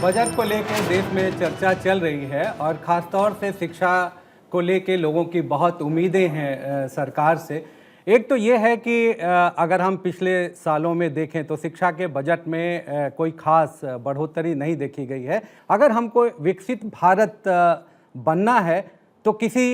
Budget को लेकर देश में चर्चा चल रही है और ख़ासतौर से शिक्षा को लेकर लोगों की बहुत उम्मीदें हैं सरकार से। एक तो ये है कि अगर हम पिछले सालों में देखें तो शिक्षा के बजट में कोई ख़ास बढ़ोतरी नहीं देखी गई है। अगर हमको विकसित भारत बनना है तो किसी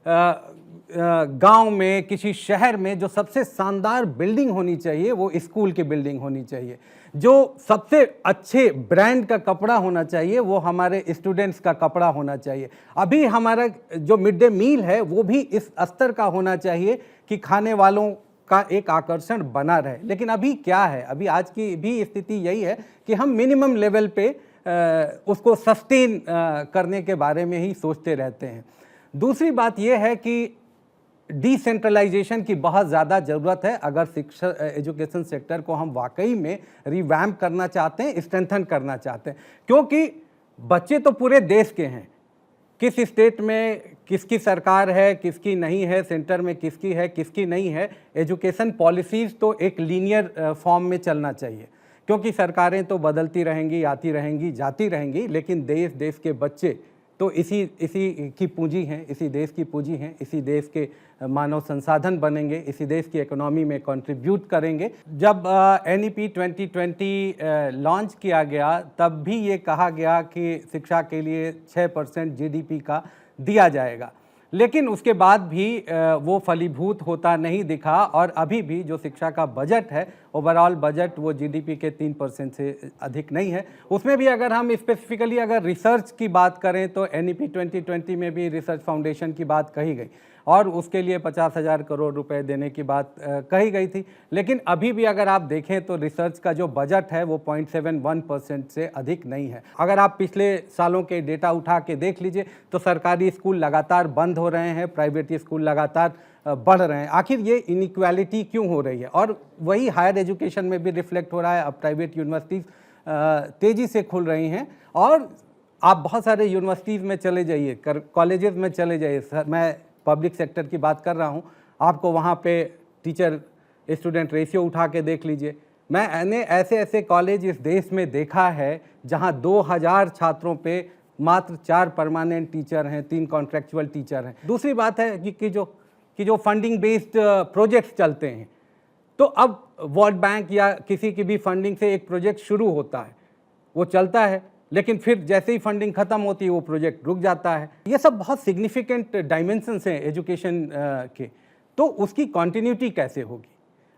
गांव में, किसी शहर में जो सबसे शानदार बिल्डिंग होनी चाहिए वो स्कूल की बिल्डिंग होनी चाहिए। जो सबसे अच्छे ब्रांड का कपड़ा होना चाहिए वो हमारे स्टूडेंट्स का कपड़ा होना चाहिए। अभी हमारा जो मिड डे मील है वो भी इस स्तर का होना चाहिए कि खाने वालों का एक आकर्षण बना रहे। लेकिन अभी क्या है, अभी आज की भी स्थिति यही है कि हम मिनिमम लेवल पे उसको सस्टेन करने के बारे में ही सोचते रहते हैं। दूसरी बात यह है कि डिसेंट्रलाइजेशन की बहुत ज़्यादा ज़रूरत है अगर शिक्षा एजुकेशन सेक्टर को हम वाकई में रिवैम्प करना चाहते हैं, स्ट्रेंथन करना चाहते हैं। क्योंकि बच्चे तो पूरे देश के हैं, किस स्टेट में किसकी सरकार है, किसकी नहीं है, सेंटर में किसकी है, किसकी नहीं है। एजुकेशन पॉलिसीज़ तो एक लीनियर फॉर्म में चलना चाहिए, क्योंकि सरकारें तो बदलती रहेंगी, आती रहेंगी, जाती रहेंगी, लेकिन देश के बच्चे तो इसी की पूंजी हैं, इसी देश की पूंजी हैं, इसी देश के मानव संसाधन बनेंगे, इसी देश की इकोनॉमी में कंट्रीब्यूट करेंगे। जब NEP 2020 लॉन्च किया गया तब भी ये कहा गया कि शिक्षा के लिए 6% GDP का दिया जाएगा, लेकिन उसके बाद भी वो फलीभूत होता नहीं दिखा। और अभी भी जो शिक्षा का बजट है, ओवरऑल बजट, वो GDP के 3% से अधिक नहीं है। उसमें भी अगर हम स्पेसिफिकली अगर रिसर्च की बात करें तो NEP 2020 में भी रिसर्च फाउंडेशन की बात कही गई और उसके लिए 50,000 करोड़ रुपए देने की बात कही गई थी। लेकिन अभी भी अगर आप देखें तो रिसर्च का जो बजट है वो 0.71% से अधिक नहीं है। अगर आप पिछले सालों के डेटा उठा के देख लीजिए तो सरकारी स्कूल लगातार बंद हो रहे हैं, प्राइवेट स्कूल लगातार बढ़ रहे हैं। आखिर ये इनइक्वालिटी क्यों हो रही है? और वही हायर एजुकेशन में भी रिफ्लेक्ट हो रहा है। अब प्राइवेट यूनिवर्सिटीज़ तेज़ी से खुल रही हैं और आप बहुत सारे यूनिवर्सिटीज़ में चले जाइए, कॉलेजेस में चले जाइए। मैं पब्लिक सेक्टर की बात कर रहा हूँ, आपको वहाँ पे टीचर स्टूडेंट रेशियो उठा के देख लीजिए। मैंने ऐसे कॉलेज इस देश में देखा है जहाँ 2000 छात्रों पे मात्र 4 परमानेंट टीचर हैं, 3 कॉन्ट्रैक्चुअल टीचर हैं। दूसरी बात है कि जो फंडिंग बेस्ड प्रोजेक्ट्स चलते हैं, तो अब वर्ल्ड बैंक या किसी की भी फंडिंग से एक प्रोजेक्ट शुरू होता है, वो चलता है, लेकिन फिर जैसे ही फंडिंग ख़त्म होती है वो प्रोजेक्ट रुक जाता है। ये सब बहुत सिग्निफिकेंट डायमेंशंस हैं एजुकेशन के, तो उसकी कॉन्टिन्यूटी कैसे होगी?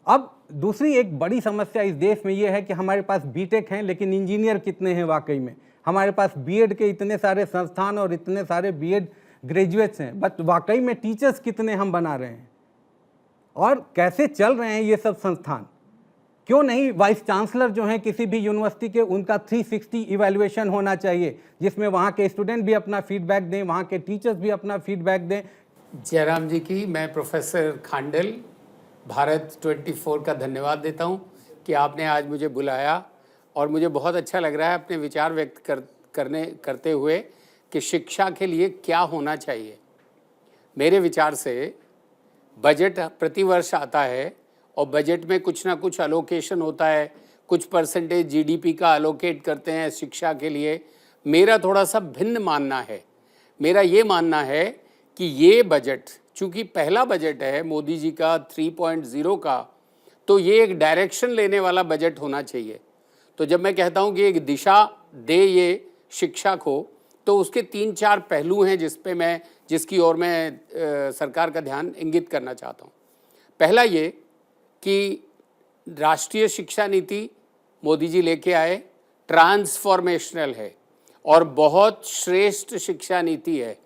अब दूसरी एक बड़ी समस्या इस देश में ये है कि हमारे पास बीटेक हैं, लेकिन इंजीनियर कितने हैं वाकई में? हमारे पास बीएड के इतने सारे संस्थान और इतने सारे बीएड ग्रेजुएट्स हैं, बट वाकई में टीचर्स कितने हम बना रहे हैं? और कैसे चल रहे हैं ये सब संस्थान? क्यों नहीं वाइस चांसलर जो हैं किसी भी यूनिवर्सिटी के, उनका 360 इवैल्यूएशन होना चाहिए, जिसमें वहाँ के स्टूडेंट भी अपना फीडबैक दें, वहाँ के टीचर्स भी अपना फीडबैक दें। जयराम जी की मैं प्रोफेसर खांडल भारत 24 का धन्यवाद देता हूँ कि आपने आज मुझे बुलाया और मुझे बहुत अच्छा लग रहा है अपने विचार व्यक्त करते हुए कि शिक्षा के लिए क्या होना चाहिए। मेरे विचार से बजट प्रतिवर्ष आता है और बजट में कुछ ना कुछ अलोकेशन होता है, कुछ परसेंटेज GDP का अलोकेट करते हैं शिक्षा के लिए। मेरा थोड़ा सा भिन्न मानना है। मेरा ये मानना है कि ये बजट, चूँकि पहला बजट है मोदी जी का 3.0 का, तो ये एक डायरेक्शन लेने वाला बजट होना चाहिए। तो जब मैं कहता हूँ कि एक दिशा दे ये शिक्षा को, तो उसके 3-4 पहलू हैं जिसकी ओर मैं सरकार का ध्यान इंगित करना चाहता हूँ। पहला ये कि राष्ट्रीय शिक्षा नीति मोदी जी लेके आए, ट्रांसफॉर्मेशनल है और बहुत श्रेष्ठ शिक्षा नीति है,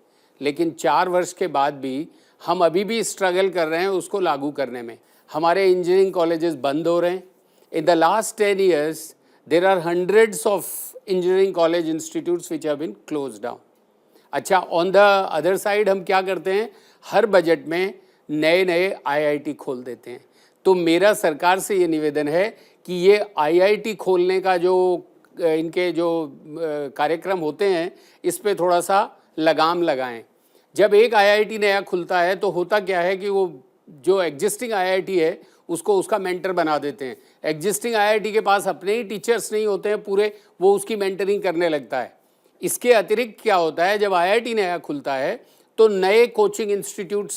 लेकिन 4 वर्ष के बाद भी हम अभी भी स्ट्रगल कर रहे हैं उसको लागू करने में। हमारे इंजीनियरिंग कॉलेजेस बंद हो रहे हैं। In the last 10 years there are hundreds of engineering college institutes which have been closed down. अच्छा, ऑन द अदर साइड हम क्या करते हैं, हर बजट में नए IIT खोल देते हैं। तो मेरा सरकार से ये निवेदन है कि ये IIT खोलने का जो इनके जो कार्यक्रम होते हैं, इस पे थोड़ा सा लगाम लगाएं। जब एक IIT नया खुलता है तो होता क्या है कि वो जो एग्जिस्टिंग IIT है उसको उसका मेंटर बना देते हैं। एग्जिस्टिंग आईआईटी के पास अपने ही टीचर्स नहीं होते हैं पूरे, वो उसकी मेंटरिंग करने लगता है। इसके अतिरिक्त क्या होता है, जब आईआईटी नया खुलता है तो नए कोचिंग इंस्टीट्यूट्स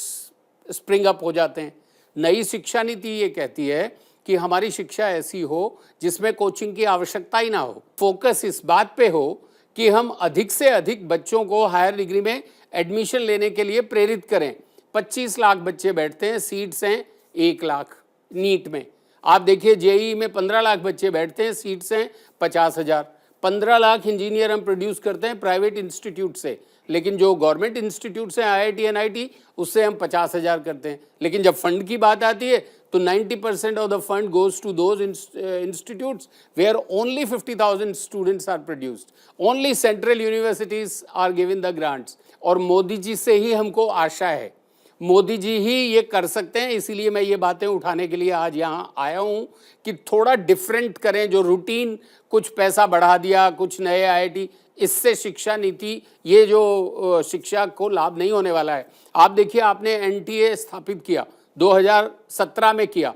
स्प्रिंग अप हो जाते हैं। नई शिक्षा नीति ये कहती है कि हमारी शिक्षा ऐसी हो जिसमें कोचिंग की आवश्यकता ही ना हो। फोकस इस बात पे हो कि हम अधिक से अधिक बच्चों को हायर डिग्री में एडमिशन लेने के लिए प्रेरित करें। 25 लाख बच्चे बैठते हैं, सीट्स हैं 1 लाख नीट में। आप देखिए जेईई में 15 लाख बच्चे बैठते हैं, सीट्स हैं 50,000। 15 लाख इंजीनियर हम प्रोड्यूस करते हैं प्राइवेट इंस्टीट्यूट से, लेकिन जो गवर्नमेंट इंस्टीट्यूट्स हैं आईआईटी एनआईटी, उससे हम 50,000 करते हैं। लेकिन जब फंड की बात आती है तो 90% of the fund goes to those institutes where only 50,000 students are produced, only central universities are given the grants. और मोदी जी से ही हमको आशा है, मोदी जी ही ये कर सकते हैं। इसीलिए मैं ये बातें उठाने के लिए आज यहाँ आया हूँ कि थोड़ा डिफरेंट करें। जो रूटीन कुछ पैसा बढ़ा दिया, कुछ नए आईआईटी, इससे शिक्षा नीति, ये जो शिक्षा को लाभ नहीं होने वाला है। आप देखिए, आपने एनटीए स्थापित किया 2017 में किया,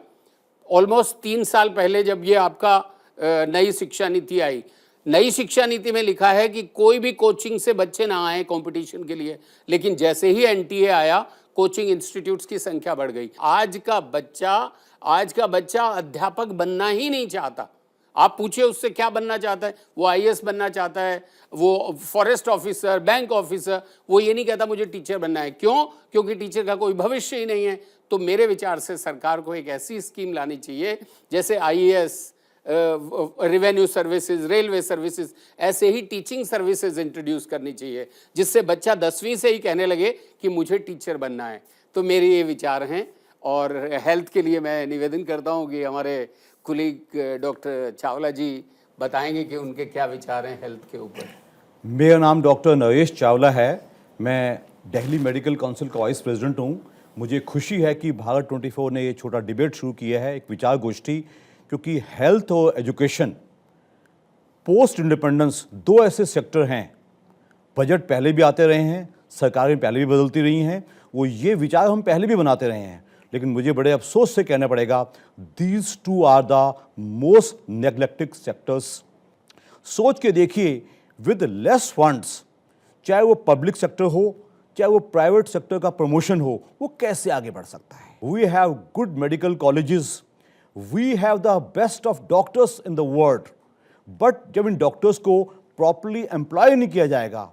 ऑलमोस्ट 3 साल पहले जब ये आपका नई शिक्षा नीति आई। नई शिक्षा नीति में लिखा है कि कोई भी कोचिंग से बच्चे ना आए कंपटीशन के लिए, लेकिन जैसे ही एनटीए आया कोचिंग इंस्टीट्यूट्स की संख्या बढ़ गई। आज का बच्चा अध्यापक बनना ही नहीं चाहता। आप पूछिए उससे क्या बनना चाहता है, वो आईएएस बनना चाहता है, वो फॉरेस्ट ऑफिसर, बैंक ऑफिसर, वो ये नहीं कहता मुझे टीचर बनना है। क्यों? क्योंकि टीचर का कोई भविष्य ही नहीं है। तो मेरे विचार से सरकार को एक ऐसी स्कीम लानी चाहिए जैसे IAS, revenue services, railway services, ऐसे ही टीचिंग सर्विसेज इंट्रोड्यूस करनी चाहिए, जिससे बच्चा 10वीं से ही कहने लगे कि मुझे टीचर बनना है। तो मेरे ये विचार हैं। और हेल्थ के लिए मैं निवेदन करता हूँ कि हमारे कुलीग डॉक्टर चावला जी बताएंगे कि उनके क्या विचार हैं हेल्थ के ऊपर। मेरा नाम डॉक्टर नरेश चावला है। मैं दिल्ली मेडिकल काउंसिल का वाइस प्रेसिडेंट हूँ। मुझे खुशी है कि भारत 24 ने ये छोटा डिबेट शुरू किया है, एक विचार गोष्ठी, क्योंकि हेल्थ और एजुकेशन पोस्ट इंडिपेंडेंस 2 ऐसे सेक्टर हैं। बजट पहले भी आते रहे हैं, सरकारें पहले भी बदलती रही हैं, वो ये विचार हम पहले भी बनाते रहे हैं, लेकिन मुझे बड़े अफसोस से कहना पड़ेगा, these 2 are the most neglected sectors. सोच के देखिए, विद लेस फंड्स, चाहे वो पब्लिक सेक्टर हो, चाहे वो प्राइवेट सेक्टर का प्रमोशन हो, वो कैसे आगे बढ़ सकता है। We have good medical colleges, we have the best of doctors in the world, but जब इन डॉक्टर्स को प्रॉपरली एम्प्लॉय नहीं किया जाएगा,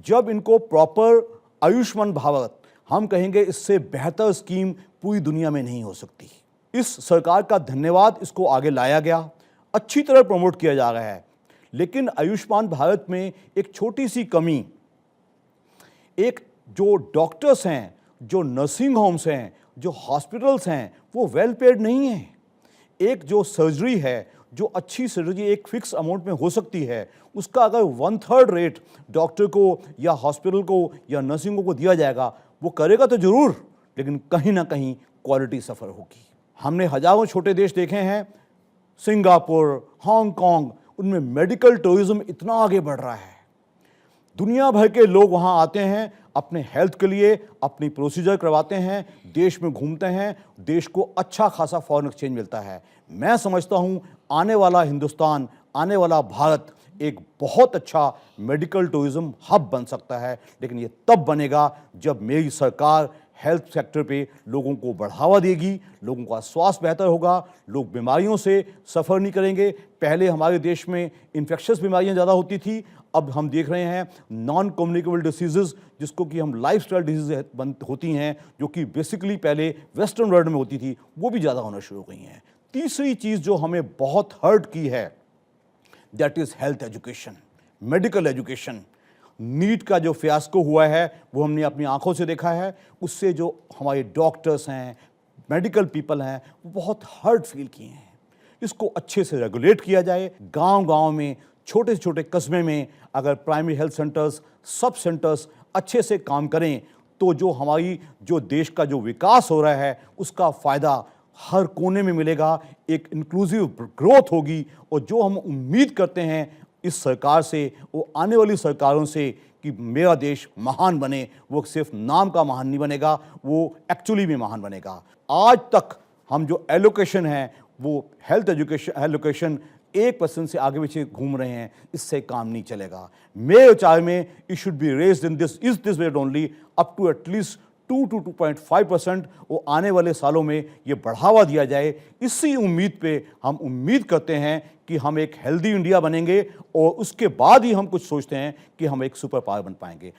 जब इनको प्रॉपर आयुष्मान भारत, हम कहेंगे इससे बेहतर स्कीम पूरी दुनिया में नहीं हो सकती। इस सरकार का धन्यवाद, इसको आगे लाया गया, अच्छी तरह प्रमोट किया जा रहा है। लेकिन आयुष्मान भारत में एक छोटी सी कमी, एक जो डॉक्टर्स हैं, जो नर्सिंग होम्स हैं, जो हॉस्पिटल्स हैं, वो वेल पेड नहीं हैं। एक जो सर्जरी है, जो अच्छी सर्जरी एक फिक्स अमाउंट में हो सकती है, उसका अगर 1/3 रेट डॉक्टर को या हॉस्पिटल को या नर्सिंग को दिया जाएगा, वो करेगा तो जरूर, लेकिन कहीं ना कहीं क्वालिटी सफ़र होगी। हमने हजारों छोटे देश देखे हैं, सिंगापुर, हांगकांग, उनमें मेडिकल टूरिज्म इतना आगे बढ़ रहा है। दुनिया भर के लोग वहाँ आते हैं, अपने हेल्थ के लिए अपनी प्रोसीजर करवाते हैं, देश में घूमते हैं, देश को अच्छा खासा फॉरेन एक्सचेंज मिलता है। मैं समझता हूँ आने वाला हिंदुस्तान, आने वाला भारत एक बहुत अच्छा मेडिकल टूरिज्म हब बन सकता है, लेकिन ये तब बनेगा जब मेरी सरकार हेल्थ सेक्टर पे लोगों को बढ़ावा देगी, लोगों का स्वास्थ्य बेहतर होगा, लोग बीमारियों से सफ़र नहीं करेंगे। पहले हमारे देश में इन्फेक्शस बीमारियां ज़्यादा होती थी, अब हम देख रहे हैं नॉन कम्युनिकेबल डिसीजेज़, जिसको कि हम लाइफस्टाइल डिजीज़ होती हैं, जो कि बेसिकली पहले वेस्टर्न वर्ल्ड में होती थी, वो भी ज़्यादा होना शुरू हो गई हैं। तीसरी चीज़ जो हमें बहुत हर्ट की है, that is health education, medical education. NEET का जो फियास्को हुआ है वो हमने अपनी आंखों से देखा है। उससे जो हमारे डॉक्टर्स हैं, मेडिकल पीपल हैं, वो बहुत हर्ट फील किए हैं। इसको अच्छे से रेगुलेट किया जाए। गांव-गांव में, छोटे से छोटे कस्बे में अगर प्राइमरी हेल्थ सेंटर्स, सब सेंटर्स अच्छे से काम करें, तो जो देश का जो विकास हो रहा है उसका फ़ायदा हर कोने में मिलेगा, एक इंक्लूसिव ग्रोथ होगी। और जो हम उम्मीद करते हैं इस सरकार से, वो आने वाली सरकारों से, कि मेरा देश महान बने, वो सिर्फ नाम का महान नहीं बनेगा, वो एक्चुअली में महान बनेगा। आज तक हम जो एलोकेशन है वो हेल्थ एलोकेशन 1% से आगे पीछे घूम रहे हैं, इससे काम नहीं चलेगा। मेरे विचार में it should be raised in this rate only up to at least 2 to 2.5%। वो आने वाले सालों में ये बढ़ावा दिया जाए। इसी उम्मीद पे हम उम्मीद करते हैं कि हम एक हेल्दी इंडिया बनेंगे और उसके बाद ही हम कुछ सोचते हैं कि हम एक सुपर पावर बन पाएंगे।